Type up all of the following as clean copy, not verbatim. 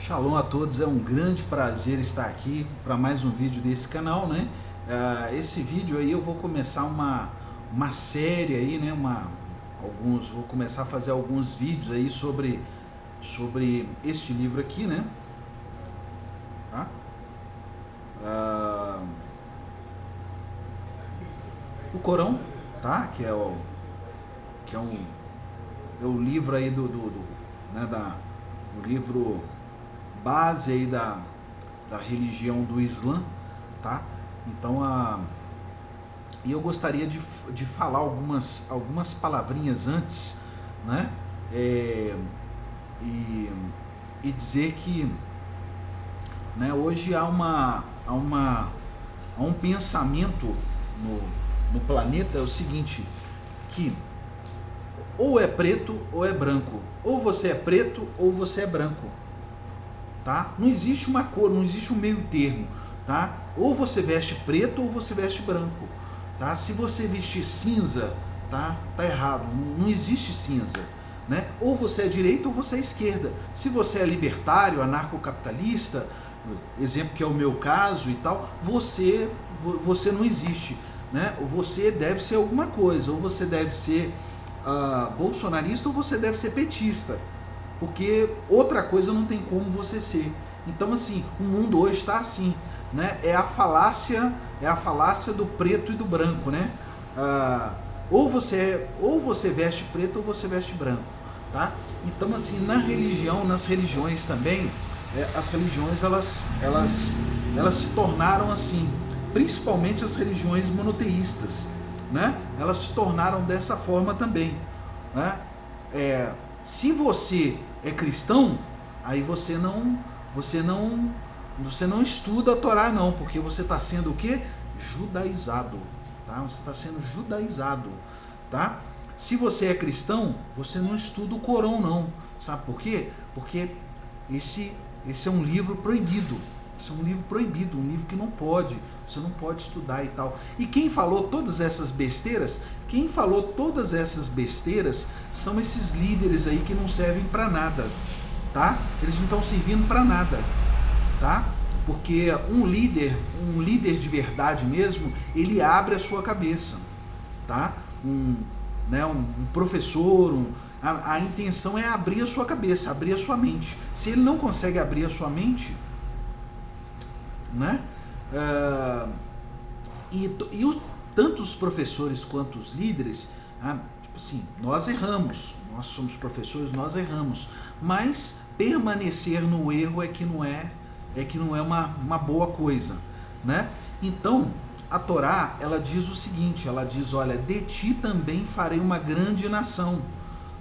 Shalom a todos, é um grande prazer estar aqui para mais um vídeo desse canal, né? Esse vídeo aí eu vou começar uma série aí, né? Vou começar a fazer alguns vídeos aí sobre este livro aqui, né? Tá? O Corão, tá? Que é o livro aí né, o livro base aí da religião do Islã, tá? Então, e eu gostaria de falar algumas palavrinhas antes, né? E dizer que, né, hoje há um pensamento no planeta, é o seguinte, que ou é preto ou é branco, ou você é preto ou você é branco. Tá? Não existe uma cor, não existe um meio termo, tá? Ou você veste preto ou você veste branco, tá? Se você vestir cinza, tá errado, não existe cinza, né? Ou você é direita ou você é esquerda. Se você é libertário, anarcocapitalista, exemplo que é o meu caso e tal, você não existe, né? Você deve ser alguma coisa, ou você deve ser bolsonarista ou você deve ser petista. Porque outra coisa não tem como você ser. Então, assim, o mundo hoje está assim, né? É a falácia do preto e do branco, né? Ou você veste preto ou você veste branco, tá? Então, assim, nas religiões também, as religiões elas se tornaram assim, principalmente as religiões monoteístas, né? Elas se tornaram dessa forma também, né? Se você é cristão, aí você não estuda a Torá não, porque você está sendo o quê? Judaizado, tá? Você está sendo judaizado, tá? Se você é cristão, você não estuda o Corão não, sabe por quê? Porque esse é um livro proibido. Isso é um livro proibido, um livro que não pode, você não pode estudar e tal. E quem falou todas essas besteiras? Quem falou todas essas besteiras são esses líderes aí que não servem para nada, tá? Eles não estão servindo para nada, tá? Porque um líder de verdade mesmo, ele abre a sua cabeça, tá? Um professor, a intenção é abrir a sua cabeça, abrir a sua mente. Se ele não consegue abrir a sua mente, né? Tanto os professores quanto os líderes, tipo assim, nós erramos, nós somos professores, nós erramos, mas permanecer no erro é que não é uma boa coisa, né? Então a Torá, ela diz o seguinte, ela diz, olha, de ti também farei uma grande nação,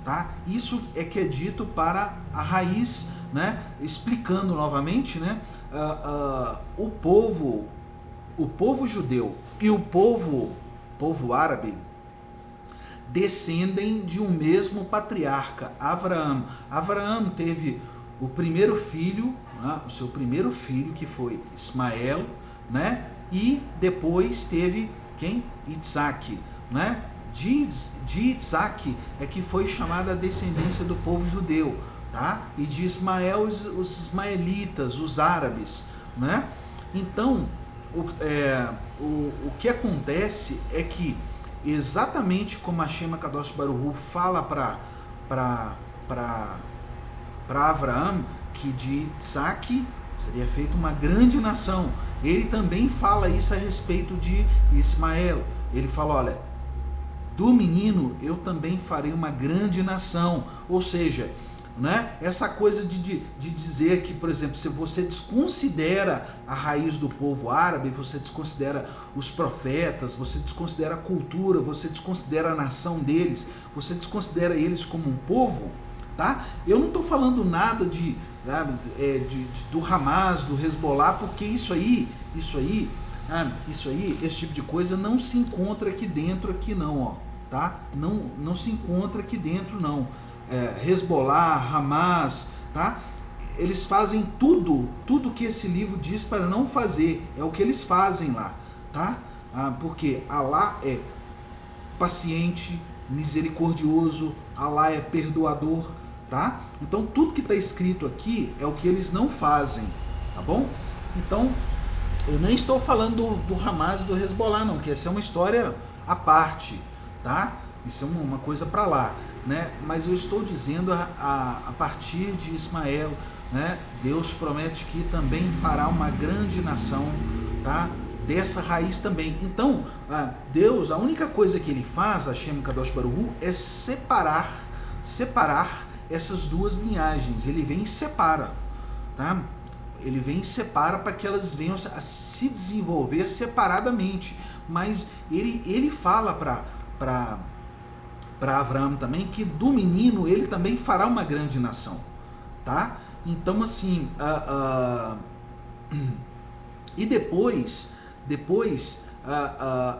tá? Isso é que é dito para a raiz, né? Explicando novamente, né? O povo judeu e o povo árabe descendem de um mesmo patriarca, Abraão. Abraão teve o primeiro filho, né? O seu primeiro filho, que foi Ismael, né? E depois teve quem? Isaac, né? De Isaac é que foi chamada a descendência do povo judeu, tá? E de Ismael os ismaelitas, os árabes, né? Então, o que acontece é que, exatamente como a Shema Kadosh Baruch Hu fala para Abraão, que de Isaac seria feita uma grande nação, ele também fala isso a respeito de Ismael. Ele fala, olha, do menino eu também farei uma grande nação. Ou seja, né, essa coisa de dizer que, por exemplo, se você desconsidera a raiz do povo árabe, você desconsidera os profetas, você desconsidera a cultura, você desconsidera a nação deles, você desconsidera eles como um povo, tá? Eu não estou falando nada do Hamas, do Hezbollah, porque isso aí, esse tipo de coisa não se encontra aqui dentro, não, ó, tá? Não se encontra aqui dentro, não. Hezbollah, Hamas, tá? Eles fazem tudo que esse livro diz para não fazer, é o que eles fazem lá, tá? Porque Alá é paciente, misericordioso, Alá é perdoador, tá? Então tudo que está escrito aqui é o que eles não fazem, tá bom? Então eu nem estou falando do Hamas e do Hezbollah não, que essa é uma história à parte, tá? Isso é uma coisa para lá, né? Mas eu estou dizendo a partir de Ismael, né? Deus promete que também fará uma grande nação, tá? Dessa raiz também. Então, Deus, a única coisa que ele faz, Hashem Kadosh Baruch Hu, é separar essas duas linhagens. Ele vem e separa, tá? Ele vem e separa para que elas venham a se desenvolver separadamente. Mas ele fala para Abraão também que do menino ele também fará uma grande nação, tá? Então assim, e depois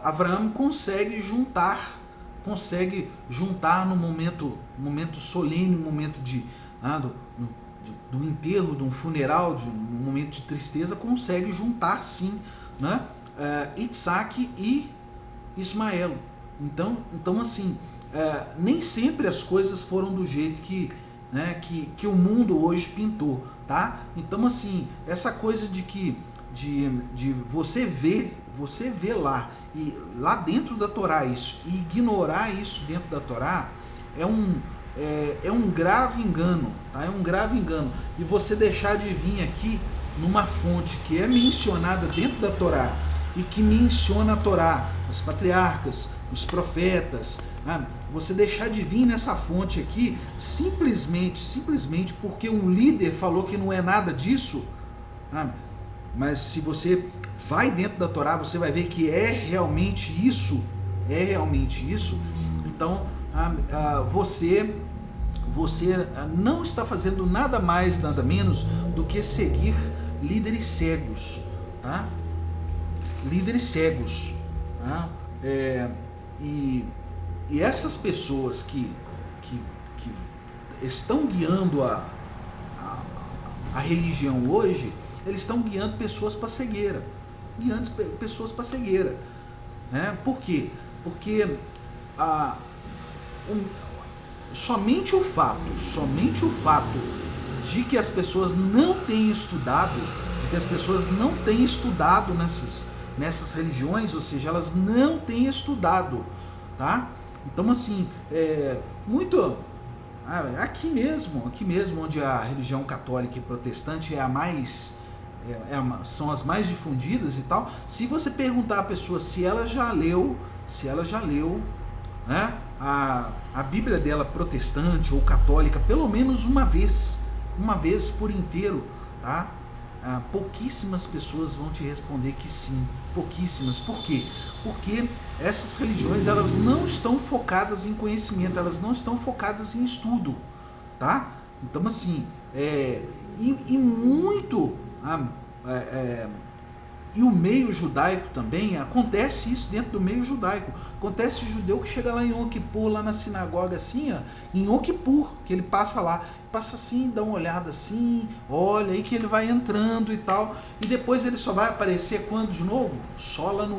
Abraão consegue juntar no momento solene, no momento do enterro, de um funeral, de um momento de tristeza, consegue juntar sim, né? Isaac e Ismael. Então assim, nem sempre as coisas foram do jeito que o mundo hoje pintou, tá? Então assim, essa coisa de você ver lá dentro da Torá isso e ignorar isso dentro da Torá é um grave engano, tá? É um grave engano. E você deixar de vir aqui numa fonte que é mencionada dentro da Torá e que menciona a Torá, os patriarcas, os profetas, você deixar de vir nessa fonte aqui simplesmente porque um líder falou que não é nada disso, mas se você vai dentro da Torá, você vai ver que é realmente isso, então você não está fazendo nada mais, nada menos do que seguir líderes cegos, tá? Líderes cegos, tá? E essas pessoas que estão guiando a religião hoje, eles estão guiando pessoas para cegueira, né? Por quê? Porque somente o fato de que as pessoas não têm estudado, nessas religiões, ou seja, elas não têm estudado, tá? Então assim, aqui mesmo, onde a religião católica e protestante são as mais difundidas e tal, se você perguntar à pessoa se ela já leu, né, a Bíblia dela protestante ou católica, pelo menos uma vez por inteiro, tá? Pouquíssimas pessoas vão te responder que sim, pouquíssimas. Por quê? Porque essas religiões, elas não estão focadas em conhecimento, elas não estão focadas em estudo, tá? Então assim, e o meio judaico também, acontece isso dentro do meio judaico. Acontece o judeu que chega lá em Yom Kippur, lá na sinagoga assim, em Yom Kippur, que ele passa lá, passa assim, dá uma olhada assim, olha aí que ele vai entrando e tal, e depois ele só vai aparecer quando de novo? Só lá no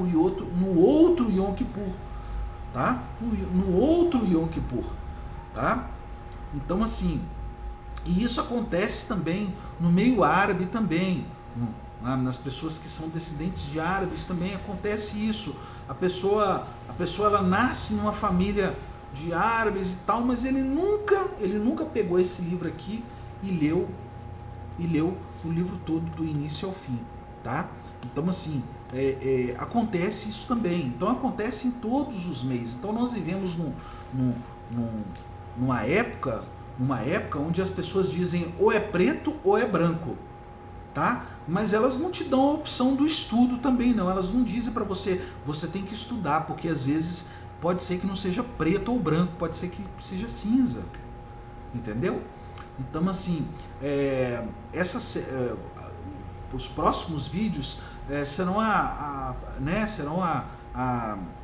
outro Yom Kippur, tá? No outro Yom Kippur, tá? Então assim, e isso acontece também no meio árabe também, nas pessoas que são descendentes de árabes também acontece isso. A pessoa ela nasce numa família de árabes e tal, mas ele nunca pegou esse livro aqui e leu o livro todo do início ao fim, tá? Então assim, acontece isso também. Então acontece em todos os meios. Então nós vivemos numa época onde as pessoas dizem ou é preto ou é branco, tá? Mas elas não te dão a opção do estudo também, não. Elas não dizem para você tem que estudar, porque às vezes pode ser que não seja preto ou branco, pode ser que seja cinza, entendeu? Então assim, os próximos vídeos serão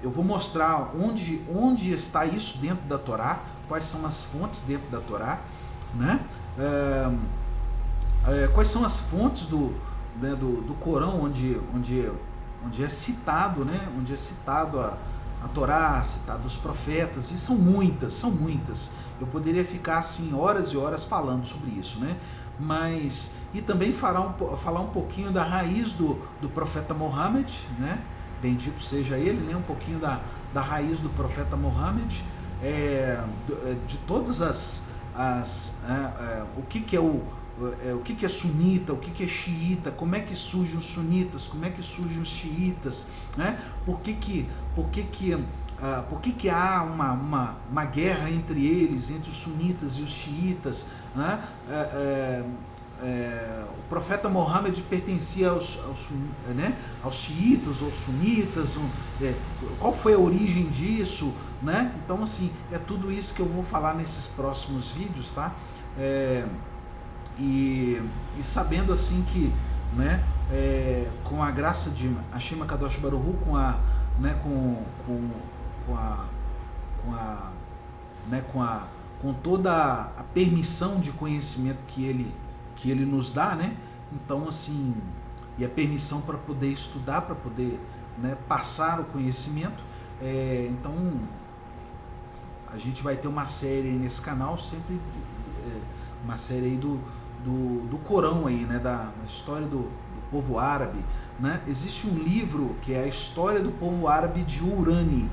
eu vou mostrar onde está isso dentro da Torá, quais são as fontes dentro da Torá, né? Quais são as fontes do Corão onde é citado, né? Onde é citado a Torá, citado os profetas, e são muitas. Eu poderia ficar assim horas e horas falando sobre isso, né? Mas, e também falar um pouquinho da raiz do profeta Mohammed, né? Bendito seja ele, né? Um pouquinho da raiz do profeta Mohammed, de todas o que é sunita, o que é xiita, como é que surgem os sunitas, como é que surgem os xiitas, né? Por que há uma guerra entre eles, entre os sunitas e os xiitas, né? O profeta Mohammed pertencia aos xiitas ou sunitas, qual foi a origem disso, né? Então, assim, é tudo isso que eu vou falar nesses próximos vídeos, tá? E sabendo assim que, né, com a graça de Hashem Kadosh Baruch Hu, com toda a permissão de conhecimento que ele nos dá, né? Então, assim, e a permissão para poder estudar, para poder, né, passar o conhecimento, então a gente vai ter uma série aí nesse canal, sempre uma série aí do Corão aí, né, da história do povo árabe, né? Existe um livro que é a história do povo árabe de Urani.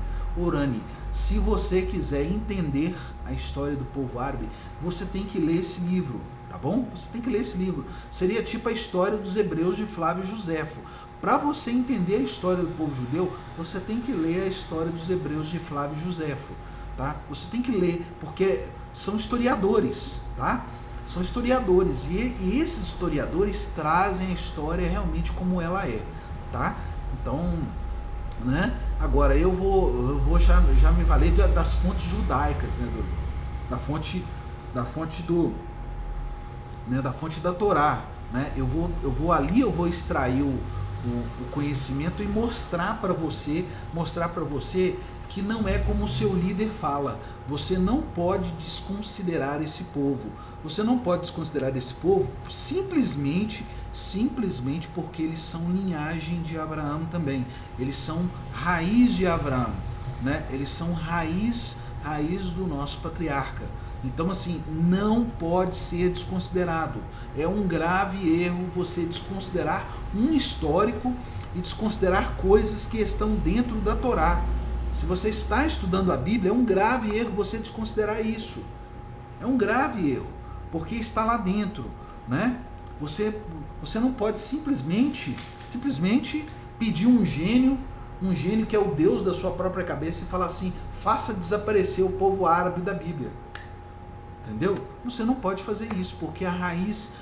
Se você quiser entender a história do povo árabe, você tem que ler esse livro, tá bom? Você tem que ler esse livro. Seria tipo a história dos hebreus de Flávio Josefo. Para você entender a história do povo judeu, você tem que ler a história dos hebreus de Flávio Josefo, tá? Você tem que ler, porque são historiadores, tá? São historiadores, e esses historiadores trazem a história realmente como ela é, tá? Então, né? Agora eu vou já me valer das fontes judaicas, né? Da fonte da Torá, né? Eu vou extrair o conhecimento e mostrar para você que não é como o seu líder fala. Você não pode desconsiderar esse povo. Você não pode desconsiderar esse povo simplesmente porque eles são linhagem de Abraão também. Eles são raiz de Abraão, né? Eles são raiz do nosso patriarca. Então, assim, não pode ser desconsiderado. É um grave erro você desconsiderar um histórico e desconsiderar coisas que estão dentro da Torá. Se você está estudando a Bíblia, é um grave erro você desconsiderar isso. É um grave erro, porque está lá dentro, né? Você não pode simplesmente pedir um gênio que é o Deus da sua própria cabeça e falar assim: faça desaparecer o povo árabe da Bíblia. Entendeu? Você não pode fazer isso, porque a raiz,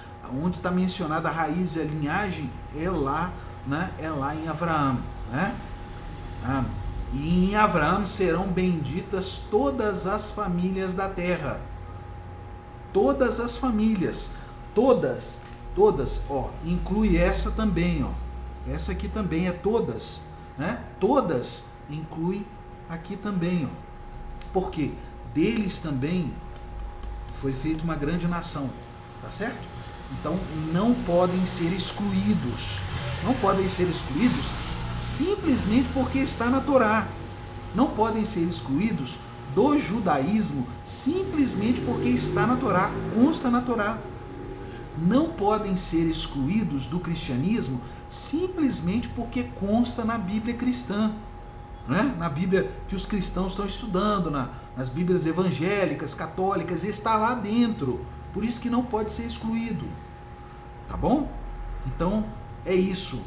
onde está mencionada a raiz e a linhagem, é lá, né? É lá em Abraão, né? E em Abraão serão benditas todas as famílias da terra. Todas as famílias. Todas, ó. Inclui essa também, ó. Essa aqui também é todas, né? Todas inclui aqui também, ó. Por quê? Deles também foi feita uma grande nação, tá certo? Então não podem ser excluídos. Não podem ser excluídos simplesmente porque está na Torá. Não podem ser excluídos do judaísmo simplesmente porque está na Torá, consta na Torá. Não podem ser excluídos do cristianismo simplesmente porque consta na Bíblia cristã, né? Na Bíblia que os cristãos estão estudando, nas Bíblias evangélicas, católicas, está lá dentro. Por isso que não pode ser excluído. Tá bom? Então, é isso.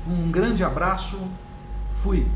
Um grande abraço. Fui.